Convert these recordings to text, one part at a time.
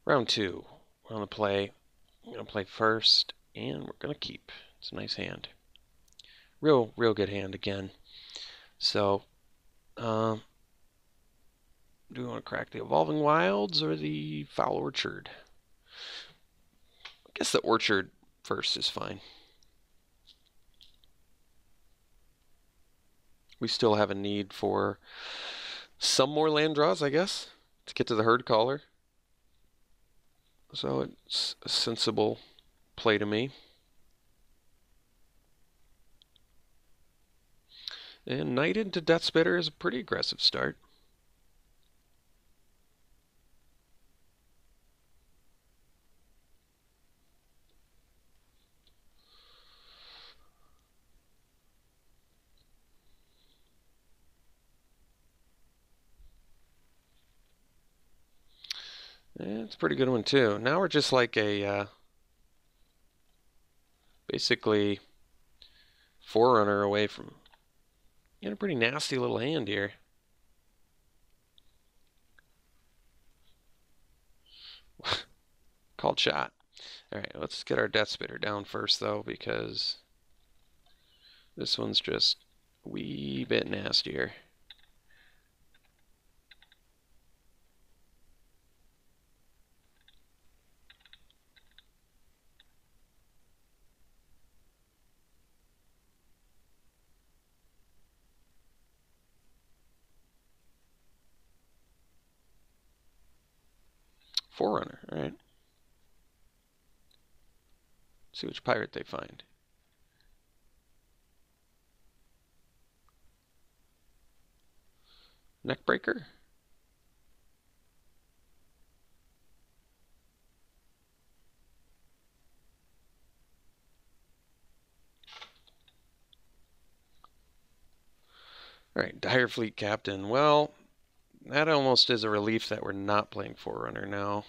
Round two. We're gonna play. I'm gonna play first, and we're gonna keep. It's a nice hand. Real good hand again. So, do we want to crack the Evolving Wilds or the Foul Orchard? I guess the Orchard first is fine. We still have a need for some more land draws, I guess, to get to the Herd Caller. So it's a sensible play to me. And Knight into Deathspitter is a pretty aggressive start. It's a pretty good one too. Now we're just like a basically Forerunner away from getting a pretty nasty little hand here. Called shot. All right, let's get our Deathspitter down first though, because this one's just a wee bit nastier. Forerunner, all right. See which pirate they find. Neckbreaker? All right, Dire Fleet Captain. Well, that almost is a relief that we're not playing Forerunner now.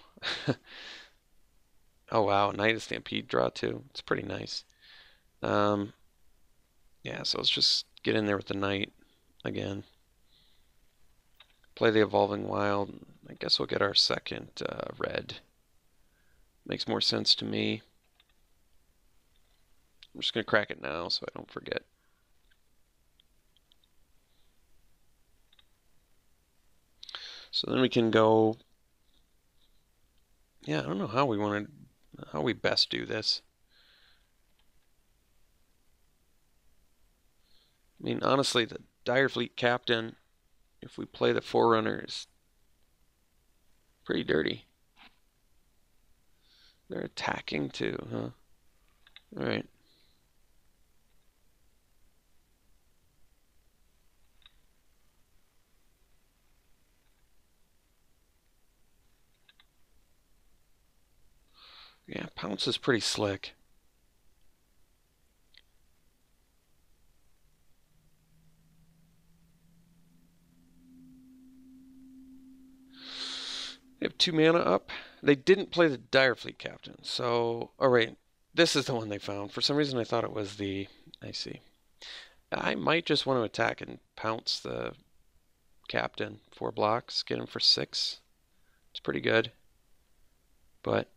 Oh wow, Knight of Stampede draw too. It's pretty nice. Yeah, so let's just get in there with the Knight again. Play the Evolving Wild. I guess we'll get our second red. Makes more sense to me. I'm just going to crack it now so I don't forget. So then we can go. Yeah, I don't know how we best do this. I mean, honestly, the Dire Fleet Captain, if we play the Forerunner, is pretty dirty. They're attacking too, huh? All right. Yeah, Pounce is pretty slick. They have 2 mana up. They didn't play the Dire Fleet Captain, so... Oh, right. This is the one they found. For some reason, I thought it was the... I see. I might just want to attack and pounce the Captain. 4 blocks, get him for 6. It's pretty good. But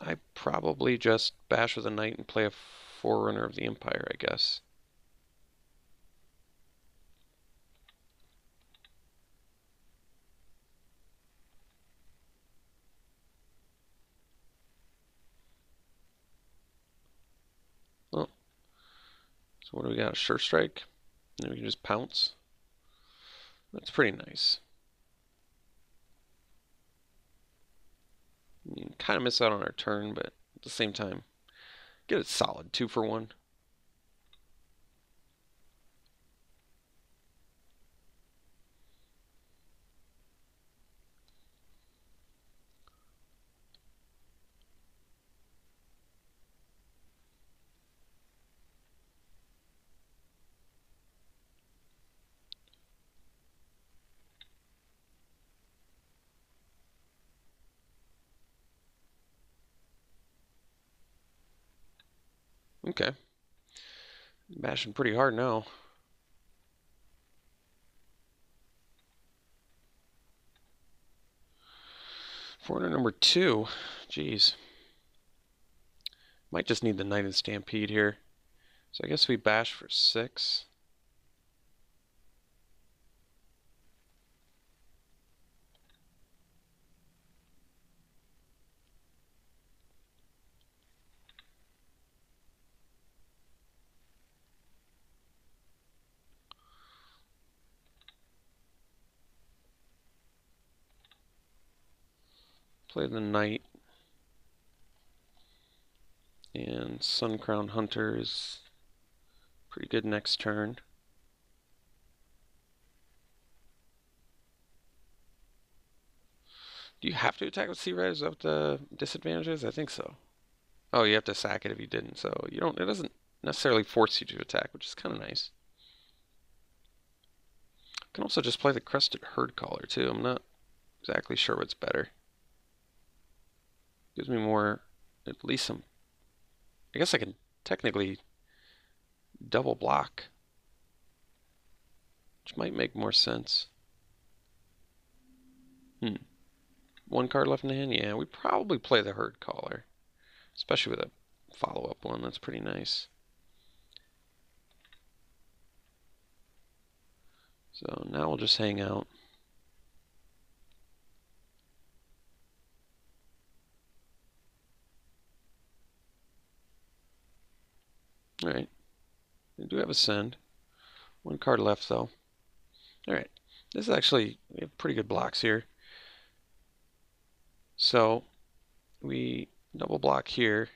I probably just bash with a Knight and play a Forerunner of the Empire, I guess. Well, so what do we got? A Sure Strike? And we can just pounce. That's pretty nice. You kind of miss out on our turn, but at the same time, get it solid. 2 for 1. Okay. Bashing pretty hard now. Foreigner number 2. Jeez. Might just need the Knight and Stampede here. So I guess we bash for 6. Play the Knight. And Sun Crown Hunter is pretty good next turn. Do you have to attack with Sea Red? Is that what the disadvantage is? I think so. Oh, you have to sack it if you didn't, so you don't. It doesn't necessarily force you to attack, which is kind of nice. You can also just play the Crested Herd Caller too. I'm not exactly sure what's better. Gives me more, at least some. I guess I can technically double block, which might make more sense. One card left in the hand? Yeah, we probably play the Herd Caller, especially with a follow-up one. That's pretty nice. So now we'll just hang out. Alright. We do have a send. One card left, though. Alright. This is actually, we have pretty good blocks here. So we double block here,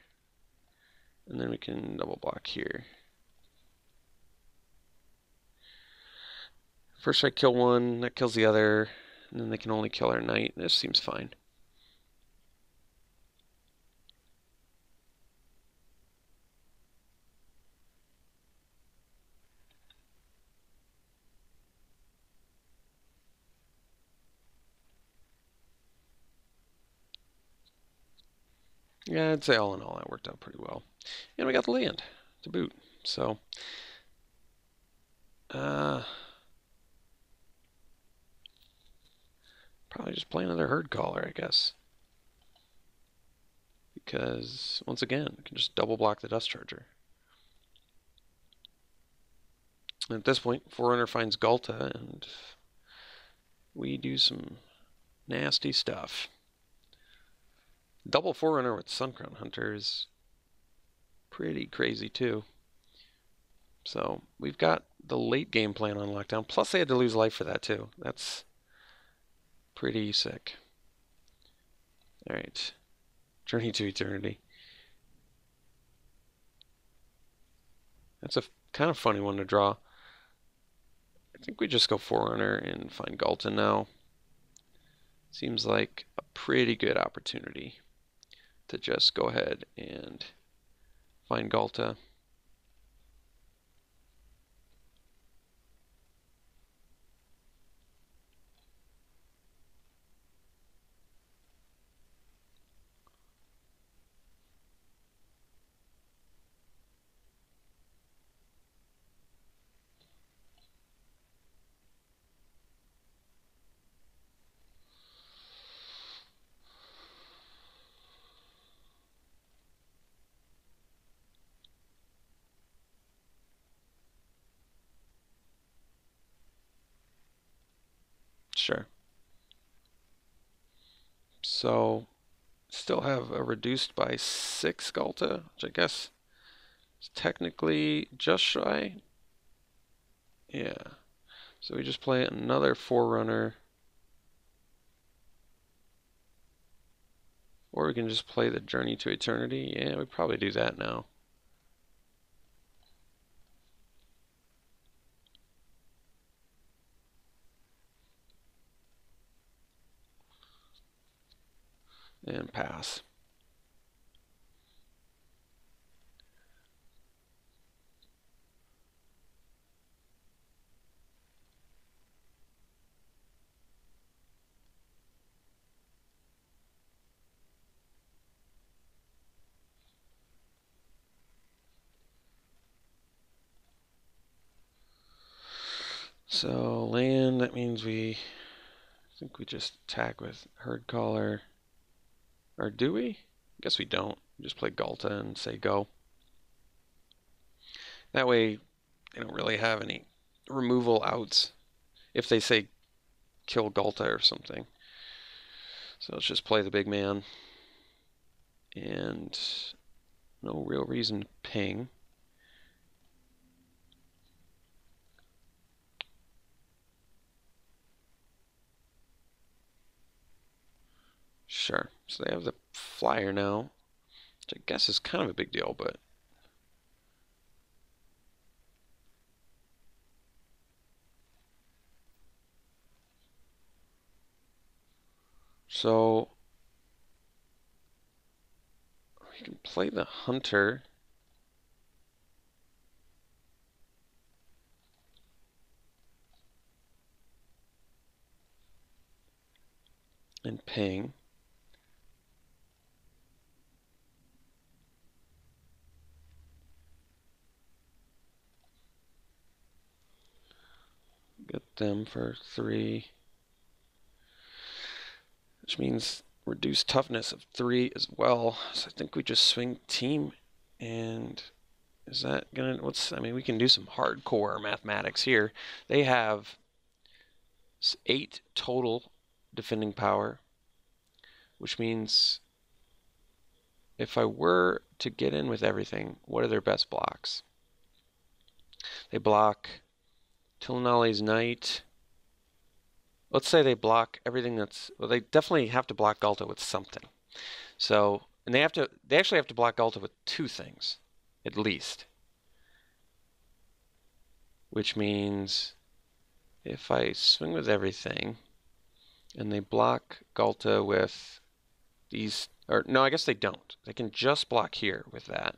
and then we can double block here. First I kill one, that kills the other, and then they can only kill our knight. This seems fine. Yeah, I'd say all in all that worked out pretty well. And we got the land to boot. So, probably just play another Herd Caller, I guess. Because, once again, I can just double block the Dust Charger. And at this point, Forerunner finds Galta, and we do some nasty stuff. Double Forerunner with Suncrown Hunter is pretty crazy, too. So, we've got the late game plan on lockdown. Plus, they had to lose life for that, too. That's pretty sick. Alright. Journey to Eternity. That's a kind of funny one to draw. I think we just go Forerunner and find Galta now. Seems like a pretty good opportunity to just go ahead and find Galta. Sure. So, still have a reduced by 6 Galta, which I guess is technically just shy. Yeah. So we just play another Forerunner. Or we can just play the Journey to Eternity. Yeah, we probably do that now. And pass. So land, that means I think we just attack with Herd Caller. Or do we? I guess we don't. Just play Galta and say go. That way they don't really have any removal outs if they say kill Galta or something. So let's just play the big man. And no real reason to ping. Sure. So they have the flyer now, which I guess is kind of a big deal, but so we can play the hunter. And ping. Get them for 3. Which means reduced toughness of 3 as well. So I think we just swing team. And is that gonna, I mean, we can do some hardcore mathematics here. They have 8 total defending power, which means if I were to get in with everything, what are their best blocks? They block Tilnali's Knight. Let's say they block everything that's, well, they definitely have to block Galta with something. So, and they actually have to block Galta with 2 things, at least. Which means if I swing with everything and they block Galta with these, or no, I guess they don't. They can just block here with that.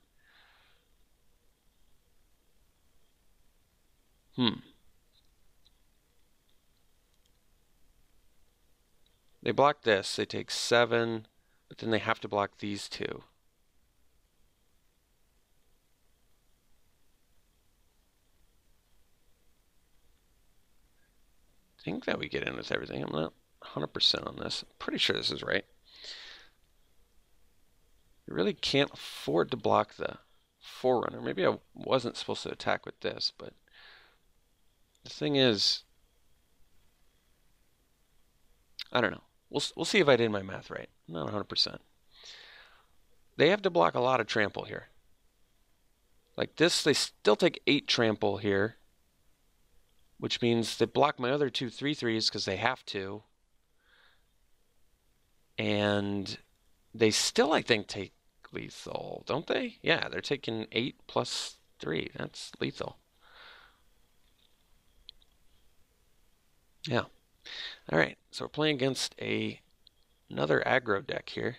They block this, they take 7, but then they have to block these 2. I think that we get in with everything. I'm not 100% on this. I'm pretty sure this is right. You really can't afford to block the Forerunner. Maybe I wasn't supposed to attack with this, but the thing is, I don't know. We'll see if I did my math right. I'm not 100%. They have to block a lot of trample here. Like this, they still take 8 trample here, which means they block my other 2 3/3s because they have to. And they still, I think, take lethal, don't they? Yeah, they're taking 8 plus 3. That's lethal. Yeah. All right, so we're playing against another aggro deck here.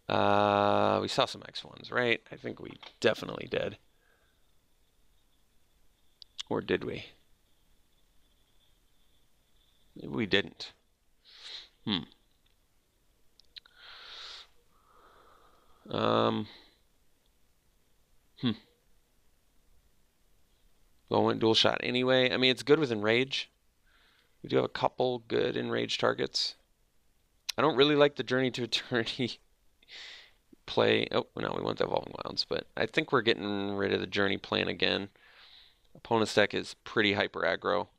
We saw some X1s, right? I think we definitely did. Or did we? Maybe we didn't. Going dual shot anyway. I mean, it's good with Enrage. We do have a couple good Enrage targets. I don't really like the Journey to Eternity play. Oh, no, we want the Evolving Wilds, but I think we're getting rid of the Journey plan again. Opponent's deck is pretty hyper aggro,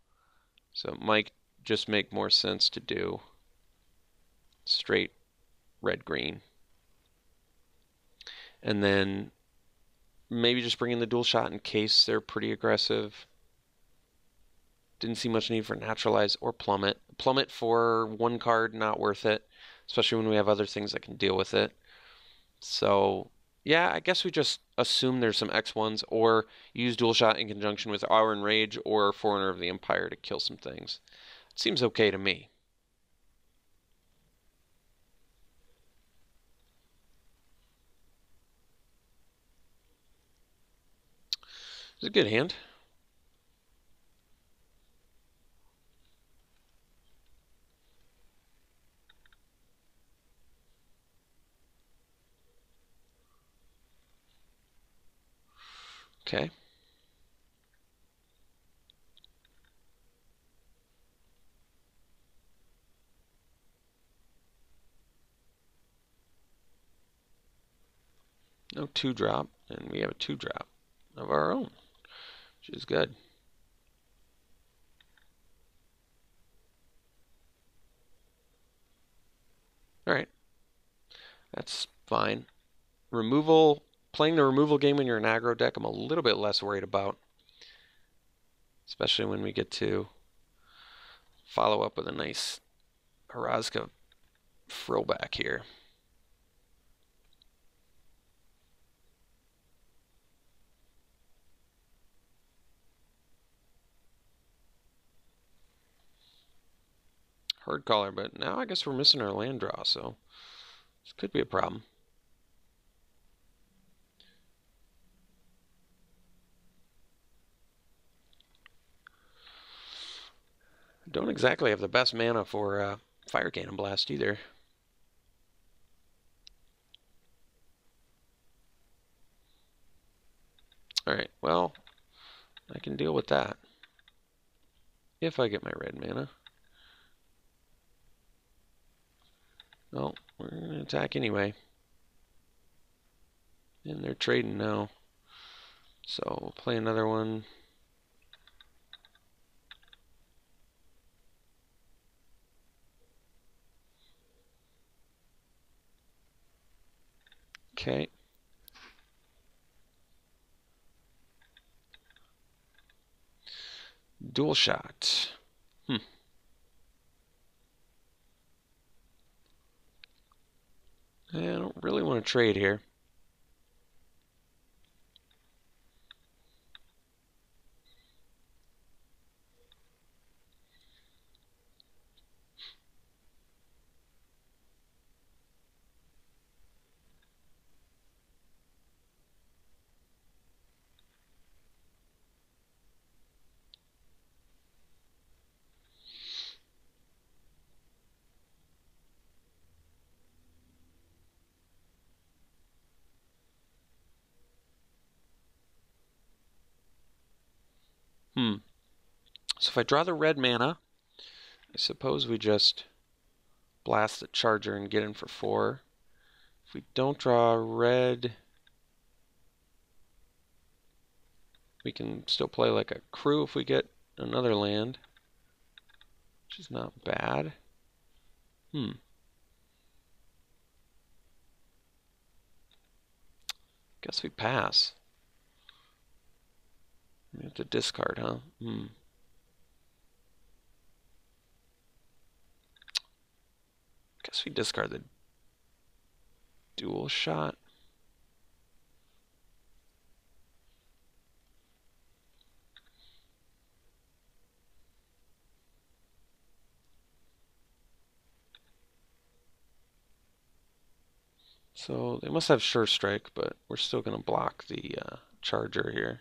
so it might just make more sense to do straight red-green. And then maybe just bring in the dual shot in case they're pretty aggressive. Didn't see much need for Naturalize or Plummet. Plummet for 1 card, not worth it, especially when we have other things that can deal with it. So, yeah, I guess we just assume there's some X1s or use dual shot in conjunction with our Enrage or Forerunner of the Empire to kill some things. It seems okay to me. It's a good hand. Okay. No 2-drop, and we have a 2-drop of our own, which is good. Alright, that's fine. Removal, playing the removal game when you're an aggro deck, I'm a little bit less worried about. Especially when we get to follow up with a nice Harazka throwback here. Hard caller, but now I guess we're missing our land draw, so this could be a problem. Don't exactly have the best mana for Fire Cannon Blast either. Alright, well, I can deal with that. If I get my red mana. Well, we're going to attack anyway. And they're trading now. So we'll play another one. Okay. Dual shot. I don't really want to trade here. So if I draw the red mana, I suppose we just blast the Charger and get in for 4. If we don't draw red, we can still play like a crew if we get another land, which is not bad. Guess we pass. We have to discard, huh? Guess we discard the dual shot. So they must have Sure Strike, but we're still going to block the Charger here.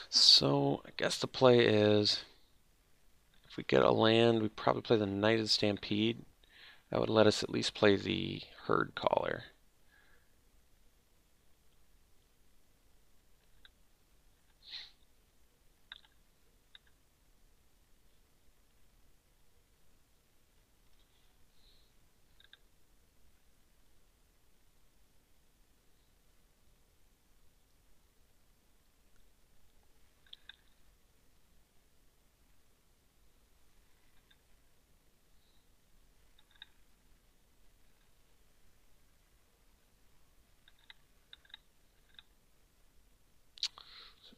So I guess the play is, if we get a land, we probably play the Knighted Stampede. That would let us at least play the Herd Caller.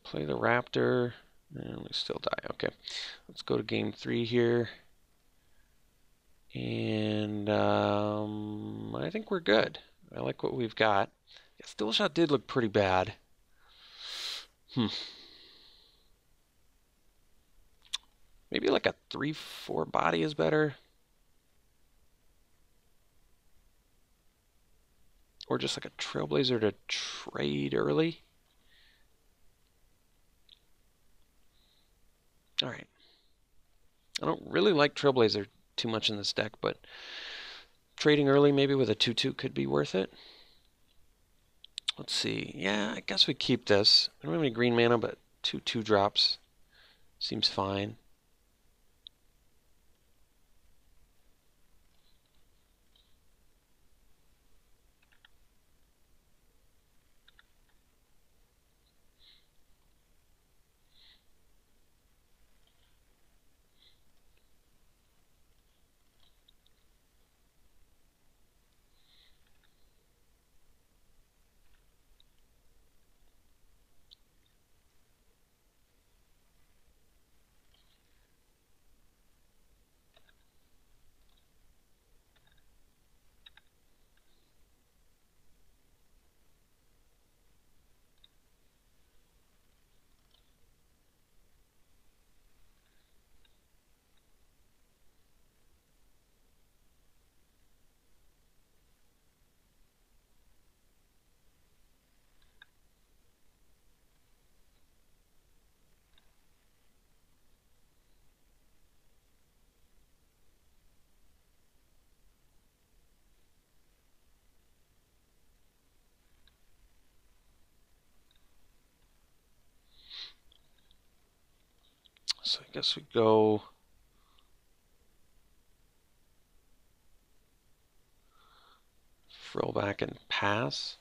Play the Raptor, and we still die. Okay, let's go to game 3 here. And I think we're good. I like what we've got. Yeah, still shot did look pretty bad. Maybe like a 3/4 body is better. Or just like a Trailblazer to trade early. Alright. I don't really like Trailblazer too much in this deck, but trading early maybe with a 2/2 could be worth it. Let's see. Yeah, I guess we keep this. I don't have any green mana, but 2/2 drops seems fine. So I guess we go frill back and pass.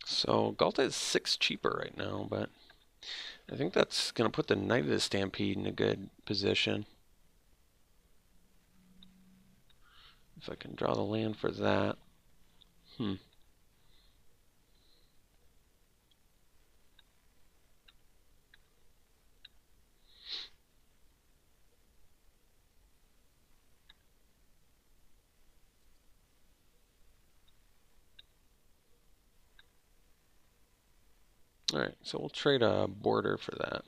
So Galta is 6 cheaper right now, but I think that's going to put the Knight of the Stampede in a good position. If I can draw the land for that. Alright, so we'll trade a border for that.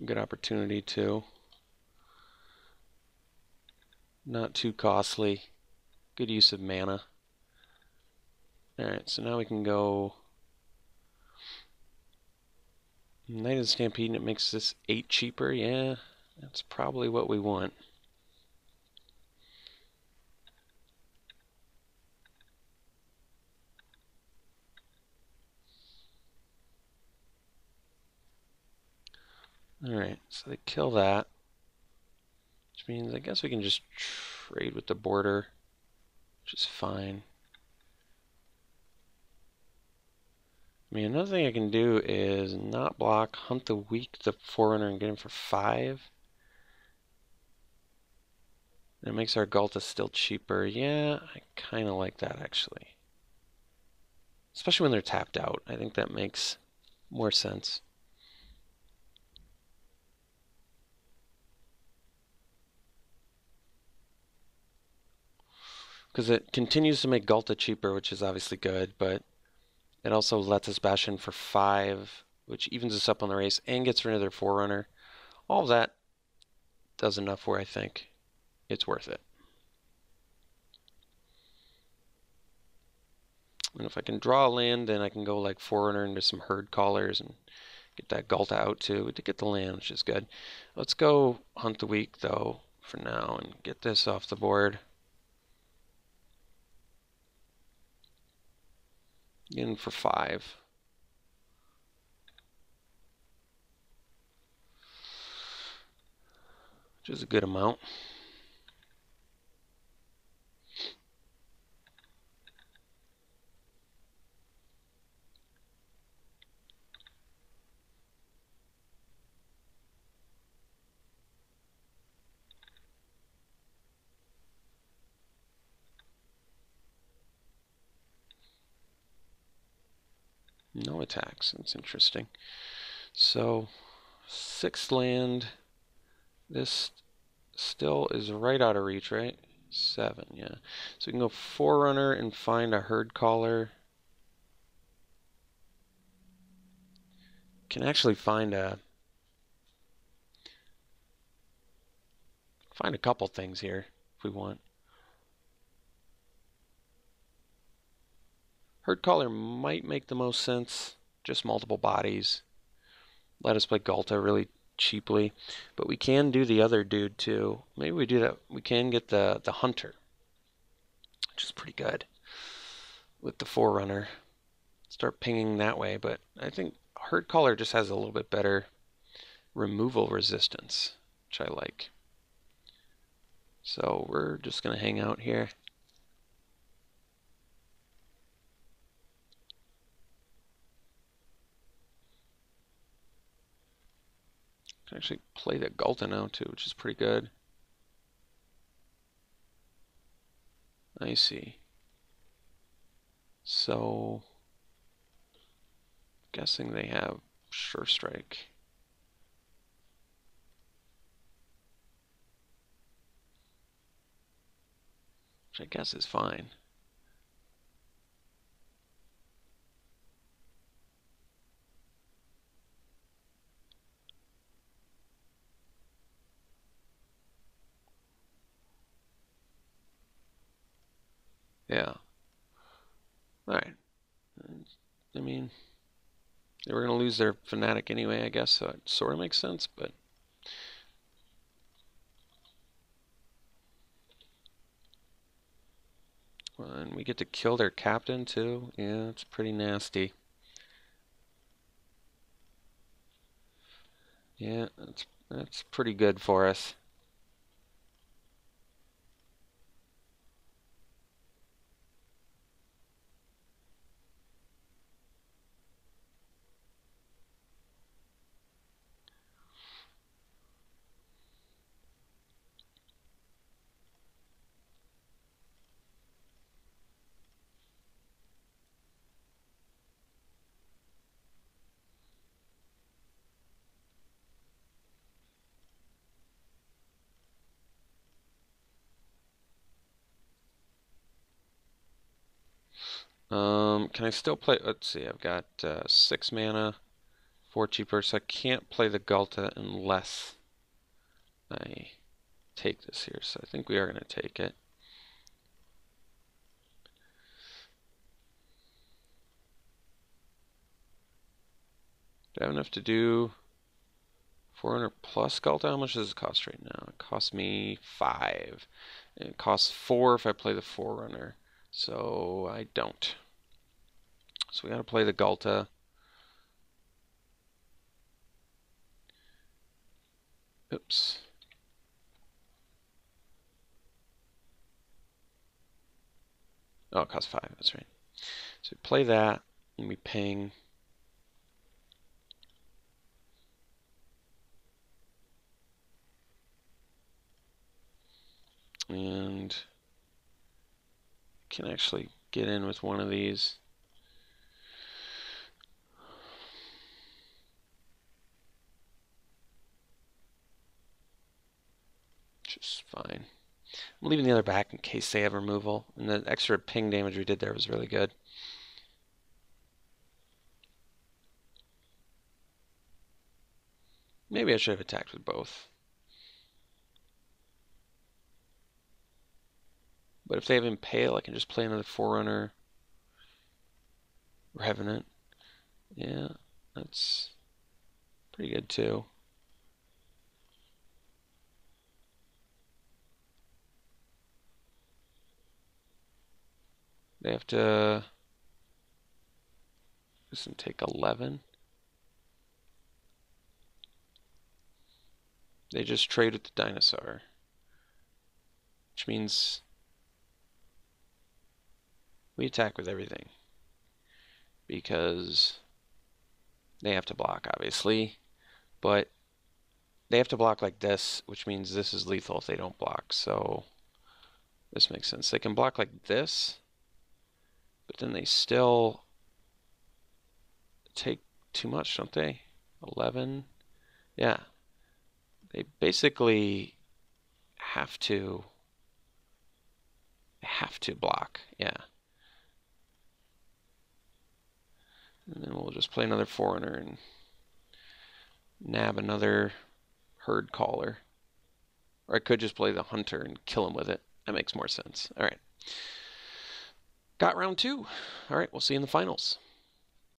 Good opportunity too. Not too costly. Good use of mana. Alright, so now we can go Knight of the Stampede, and it makes this 8 cheaper. Yeah, that's probably what we want. Alright, so they kill that. Which means I guess we can just trade with the border, which is fine. I mean, another thing I can do is not block, hunt the weak, the Forerunner, and get him for 5. And it makes our Galta still cheaper. Yeah, I kind of like that, actually. Especially when they're tapped out. I think that makes more sense. Because it continues to make Galta cheaper, which is obviously good, but it also lets us bash in for 5, which evens us up on the race and gets rid of their Forerunner. All of that does enough where I think it's worth it. And if I can draw a land, then I can go like Forerunner into some Herd Callers and get that Galta out too to get the land, which is good. Let's go hunt the weak though for now and get this off the board. In for 5. Which is a good amount. No attacks. That's interesting. So, 6th land. This still is right out of reach, right? 7, yeah. So we can go Forerunner and find a Herd Caller. Can actually find a couple things here if we want. Herd Caller might make the most sense. Just multiple bodies. Let us play Galta really cheaply. But we can do the other dude too. Maybe we do that. We can get the Hunter, which is pretty good with the Forerunner. Start pinging that way. But I think Herd Caller just has a little bit better removal resistance, which I like. So we're just going to hang out here. Can actually play the Galta now too, which is pretty good. I see. So, guessing they have Sure Strike. Which I guess is fine. Yeah. Alright. I mean, they were going to lose their Fanatic anyway, I guess, so it sort of makes sense, but... Well, and we get to kill their captain, too. Yeah, it's pretty nasty. Yeah, that's pretty good for us. Can I still play? Let's see, I've got 6 mana, 4 cheaper, so I can't play the Galta unless I take this here. So I think we are going to take it. Do I have enough to do 400 plus Galta? How much does it cost right now? It costs me 5. And it costs 4 if I play the Forerunner. So I don't. So we got to play the Galta. Oops. Oh, it costs 5. That's right. So we play that, and we ping. And can actually get in with one of these. Which is fine. I'm leaving the other back in case they have removal. And the extra ping damage we did there was really good. Maybe I should have attacked with both. But if they have Impale, I can just play another Forerunner. Revenant. Yeah, that's pretty good too. They have to listen, take 11. They just trade with the dinosaur, which means we attack with everything because they have to block, obviously, but they have to block like this, which means this is lethal if they don't block, so this makes sense. They can block like this, but then they still take too much, don't they? 11. Yeah. They basically have to block. Yeah. And then we'll just play another foreigner and nab another herd caller. Or I could just play the hunter and kill him with it. That makes more sense. All right. Got round 2. All right, we'll see you in the finals.